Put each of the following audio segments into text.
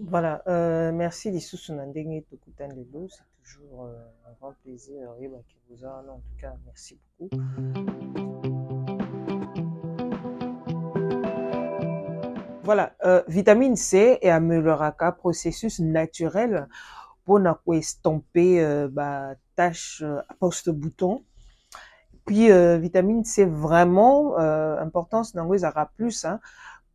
Voilà, merci lisusu na ndenge tokutani lelo, c'est toujours un grand plaisir oyebaki kozala en tout cas merci beaucoup. Voilà, vitamine C amélioraka processus naturel mpona koestomper batâche post-bouton. Puis vitamine C vraiment importance nango ezalaka plus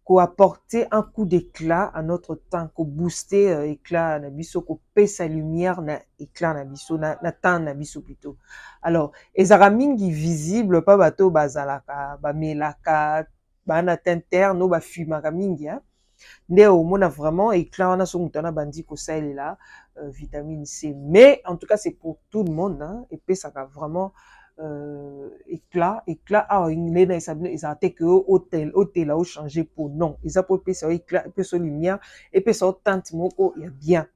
ko apporter un coup d'éclat à notre temps, ko booster éclat na biso, ko pesa lumière na éclat na biso, na temps na biso plutôt. Alors, ezara mingi visible pa bato bazalaka, bamelaka, bana tenter, no bafumaka mingi, hein. Nde omona vraiment éclat wana so mutana bandi ko salela vitamine C. Mais en tout cas, c'est pour tout le monde, hein, et pesaka vraiment éclat ah ingléna ça te que hôtel là au changer pour non ils a pour ça éclat peu sur lumière et peu ça tente moko il y a bien.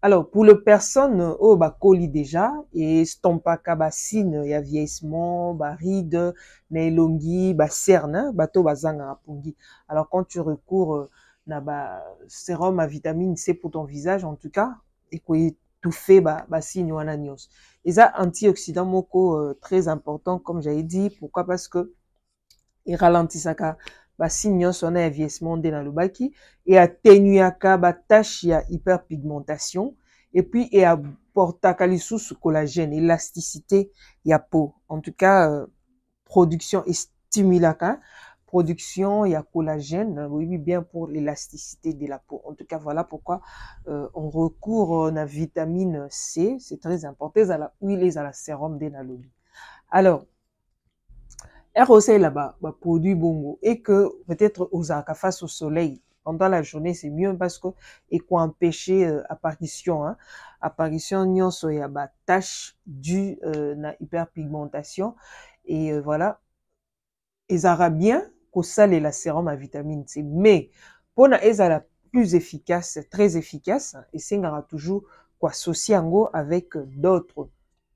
Alors pour les personnes au ba coli déjà et stompaka ba signe ya vieillissement ba ride na elongi ba cerne bato bazanga apungi. Alors quand tu recours na ba sérum à vitamine C pour ton visage en tout cas et quoi tout fait ba signe wana nyos. Et ça, antioxydant moko très important, comme j'avais dit. Pourquoi? Parce que il ralentissaka ba signe son na vieillissement de na lobaki et atténuaka ba tache ya hyperpigmentation et puis et apportaka lisusu collagène, élasticité ya peau. En tout cas, production et stimulaka production, il y a collagène, oui, bien pour l'élasticité de la peau. En tout cas, voilà pourquoi on recourt à la vitamine C, c'est très important, à la huile, à la sérum de nalobi. Alors, ROC là-bas, produit bongo, et que peut-être aux face au soleil, pendant la journée, c'est mieux parce que, et quoi empêcher apparition, hein, apparition, il y a tache due na hyperpigmentation, et voilà, ils aura bien qu'au sale et la sérum à vitamine C. Mais pour na la plus efficace, très efficace, et c'est toujours quoi associer avec d'autres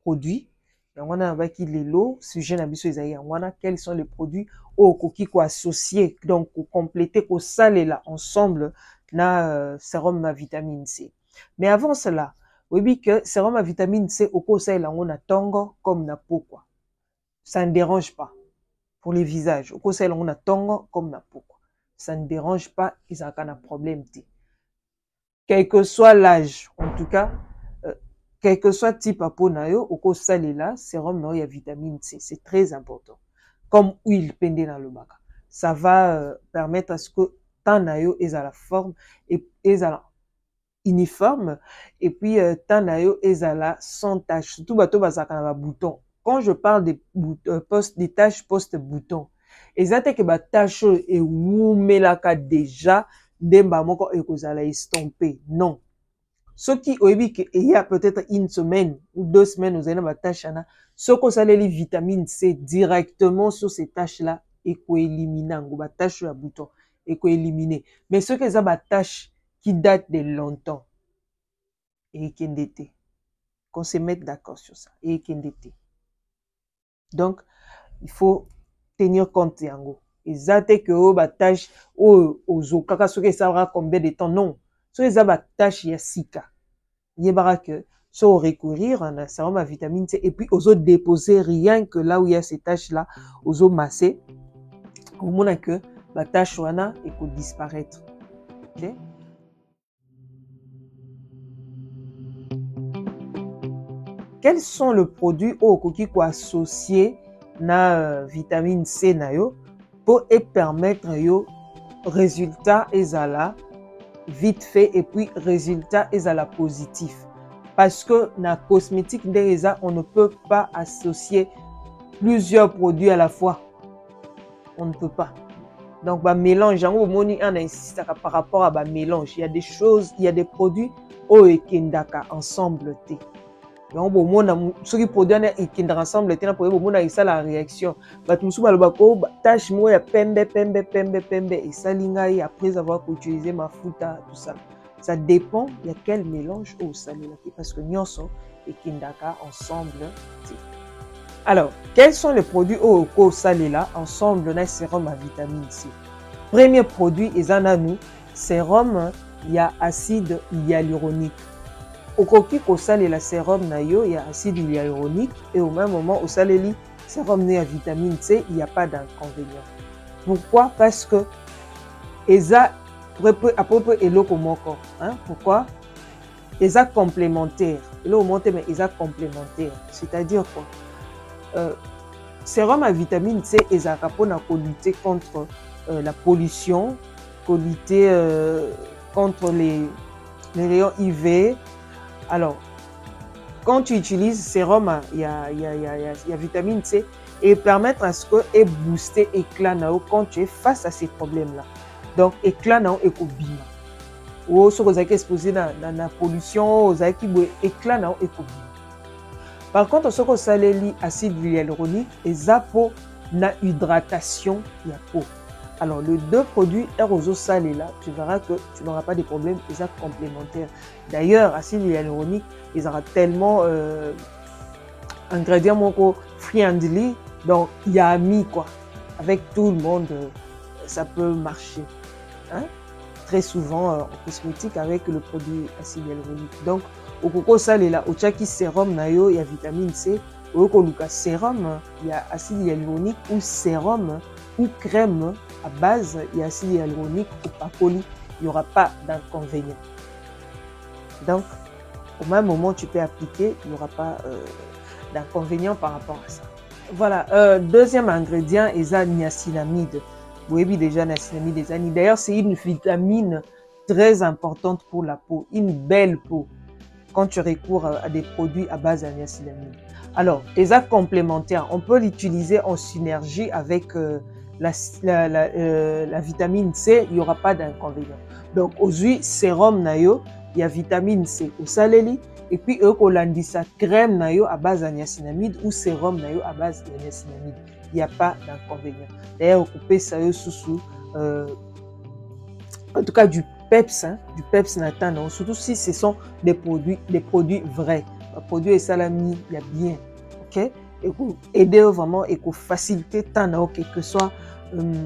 produits. On a avec les lots, sujet na biso isaïe, on a quels sont les produits au coquille quoi associer, donc pour compléter qu'au sale et là ensemble na sérum à vitamine C. Mais avant cela, oui que sérum à vitamine C au conseil là on a tango comme na peau quoi. Ça ne dérange pas. Pour les visages, au conseil on a tongo comme na peau. Ça ne dérange pas, ils ont un problème. Quel que soit l'âge, en tout cas, quel que soit type à peau nayo, au conseil là, sérum il y a vitamine C, c'est très important. Comme huile pendée dans le baka, ça va permettre à ce que tant nayo est à la forme et est à la uniforme et puis tant nayo est à la sans tache. Surtout bateau bazaka na bouton. Quand je parle des tâches post-bouton, exactement que ba tâche et wumelaka déjà demba moko ekozala estompé. Non. Ce qui oyebi que il y a peut-être une semaine ou 2 semaines vous avez ba tâche na, ce qu'on s'allait les vitamine C directement sur ces tâches là et ko éliminer ngo ba tâche ya bouton et ko éliminer. Mais ce que ça ba tâche qui date de longtemps et qui endetté. Qu'on se mette d'accord sur ça et qui endetté. Donc, il faut tenir compte yango. Ezate que o ba tâche o ozokaka soki ça combien de temps non. So eza ba tâche ya sika. Yebara que so recourir à sérum à vitamine C et puis ozo déposer rien que là où il y a ces tâches là, ozo masser. Au moins que ba tâche wana et ko disparaître. OK? Quels sont les produits au coquille quoi associés na vitamine C na yo pour permettre yo résultat ezala vite fait et puis résultat ezala positif parce que na cosmétique déjà on ne peut pas associer plusieurs produits à la fois, on ne peut pas. Donc bah mélange en moni on insiste par rapport à bah mélange, il y a des choses, il y a des produits au ekendaka ensemble té. Donc ceux qui produisent et ensemble et ça la réaction tâche moi pembe et ça lingai après avoir utilisé ma fouta tout ça, ça dépend il y a quel mélange au salé parce que nyonso et kindaka ensemble. Alors quels sont les produits au salé là ensemble na sérum à vitamine C? Premier produit ezana nous sérum il y a acide hyaluronique. Okoki kosalela sérum na yo, il y a acide hyaluronique et au même moment au saleli sérum né à vitamine C, il n'y a pas d'inconvénient. Pourquoi? Parce que eza à peu près eloko moko, hein? Pourquoi? Eza complémentaire. Eloko monte mais eza complémentaire. C'est-à-dire quoi? Sérum à vitamine C eza kapona ko lutter contre la pollution, ko lutter contre les rayons UV. Alors, quand tu utilises sérum, il y a vitamine C et permettre à ce que et booster éclat nao quand tu es face à ces problèmes-là. Donc, éclat nao et kobima. Ou ce que vous avez exposé dans la pollution, vous avez éclat nao et kobima. Par contre, ce que vous avez acide hyaluronique et zapo na hydratation ya peau. Alors, les deux produits aéroso salé là, tu verras que tu n'auras pas de problème, ils sont complémentaires. D'ailleurs, acide hyaluronique, ils auront tellement ingrédients moko friendly, donc il y a mis quoi. Avec tout le monde, ça peut marcher. Hein? Très souvent en cosmétique avec le produit acide hyaluronique. Donc, au coco salé là, au chaki sérum nayo, il y a vitamine C. Au koluka sérum, il y a acide hyaluronique ou sérum ou crème à base, il y a acide hyaluronique ou pacoli, il n'y aura pas d'inconvénient. Donc, au même moment, tu peux appliquer, il n'y aura pas d'inconvénient par rapport à ça. Voilà, deuxième ingrédient, est la niacinamide. Vous voyez déjà niacinamide des années. D'ailleurs, c'est une vitamine très importante pour la peau, une belle peau, quand tu recours à des produits à base de niacinamide. Alors, les actes complémentaires, on peut l'utiliser en synergie avec la vitamine C, il n'y aura pas d'inconvénient. Donc, aujourd'hui, sérum nayo, il y a vitamine C au saleli, et puis sa crème nayo à base de niacinamide ou sérum nayo à base de niacinamide. Il n'y a pas d'inconvénient. D'ailleurs, on peut ça sous en tout cas du PEPS, hein, du PEPS natin, surtout si ce sont des produits vrais. Un produit et salami, il y a bien, ok? Et pour aider vraiment et pour faciliter tant quel que soit,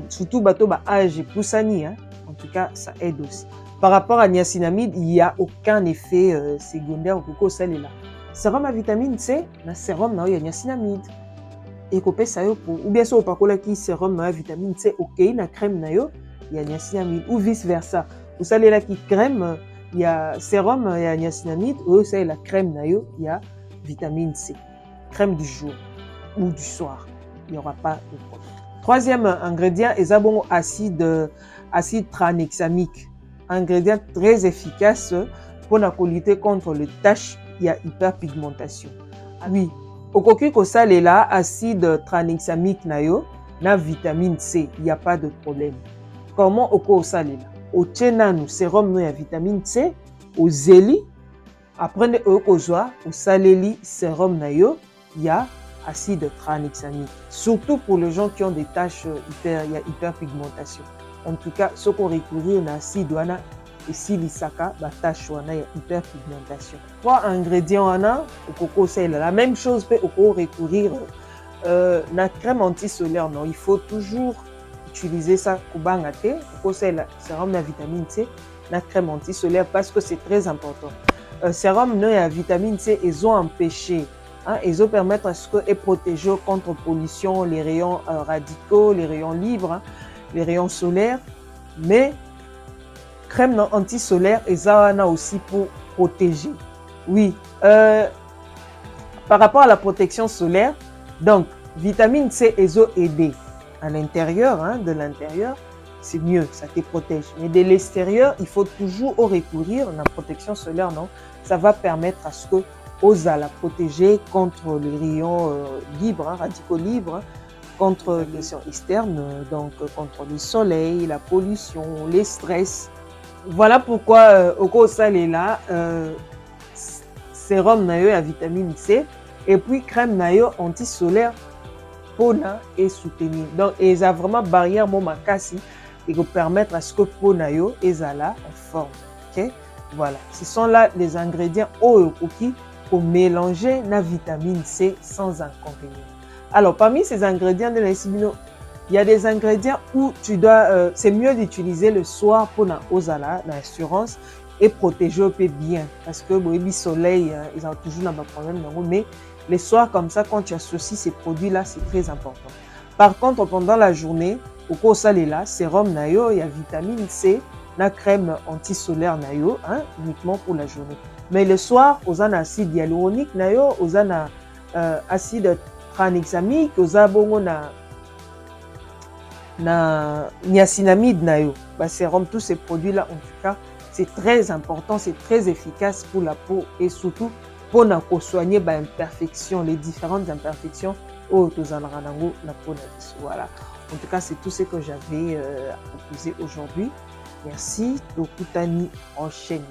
surtout bateau âge et poussani, hein. En tout cas, ça aide aussi. Par rapport à niacinamide, il n'y a aucun effet secondaire au coco salé là. Sérum à vitamine C, na sérum na il y a niacinamide. Et qu'on peut ça pour ou bien sûr par contre qui sérum à vitamine C, ok, na crème na yo, il y a niacinamide ou vice versa. Vous savez là qui crème, il y a sérum, il y a niacinamide, ou c'est la crème na yo, il y a vitamine C. Crème du jour ou du soir, il n'y aura pas de problème. Troisième ingrédient, est bon acide tranexamique. Ingrédient très efficace pour lutter contre les taches, il y a hyperpigmentation. Oui, au cocu ko salé là, acide tranexamique na yo, na vitamine C, il n'y a pas de problème. Comment au ko salé là? Au tchénanou, sérum no ya vitamine C, au zéli, après au kozwa, au saléli, sérum na yo, il y a acide tranexamique. Surtout pour les gens qui ont des taches il y a hyperpigmentation. En tout cas, ce qu'on recourir à acide wana et si l'isaka, la tache wana il y a hyperpigmentation. Trois ingrédients wana, au coco c'est la même chose peut au recourir la crème anti-solaire. Non, il faut toujours utiliser ça kubanga te, coco c'est la sérum de vitamine C, la crème anti-solaire parce que c'est très important. Sérum no ya vitamine C, ils ont empêché. Hein, ils ont permettre à ce que et protéger contre pollution, les rayons radicaux, les rayons libres, hein, les rayons solaires, mais crème anti-solaire, ils ont aussi pour protéger. Oui, par rapport à la protection solaire, donc vitamine C, ils ont aidé à l'intérieur, hein, de l'intérieur, c'est mieux, ça te protège. Mais de l'extérieur, il faut toujours recourir à la protection solaire, non? Ça va permettre à ce que aux à la protéger contre les rayons libres, hein, radicaux libres, contre les pressions externes, donc contre le soleil, la pollution, les stress. Voilà pourquoi au Kosa est là, sérum nayo à vitamine C et puis crème nayo anti-solaire pour et soutenir. Donc, ils ont vraiment barrière mon makasi et vous permettre à ce que peau nayo est là en forme. Ok, voilà. Ce sont là les ingrédients oyokoki pour mélanger la vitamine C sans inconvénient. Alors, parmi ces ingrédients de la il y a des ingrédients où tu dois, c'est mieux d'utiliser le soir pour la ozala, l'assurance, et protéger au peu bien. Parce que le soleil, ils ont toujours un problème, mais les soirs comme ça, quand tu associes ces produits-là, c'est très important. Par contre, pendant la journée, au cours là, sérum nayo, il y a vitamine C, la crème anti-solaire nayo, hein, uniquement pour la journée. Mais le soir, aux an acide hyaluronique nayo, aux an acide tranexamique, aux abongo na niacinamide nayo, bah, sérum, tous ces produits-là, en tout cas, c'est très important, c'est très efficace pour la peau et surtout pour soigner bah, imperfections, les différentes imperfections au la peau. Voilà. En tout cas, c'est tout ce que j'avais à proposer aujourd'hui. Merci. Dokutani enchaîne.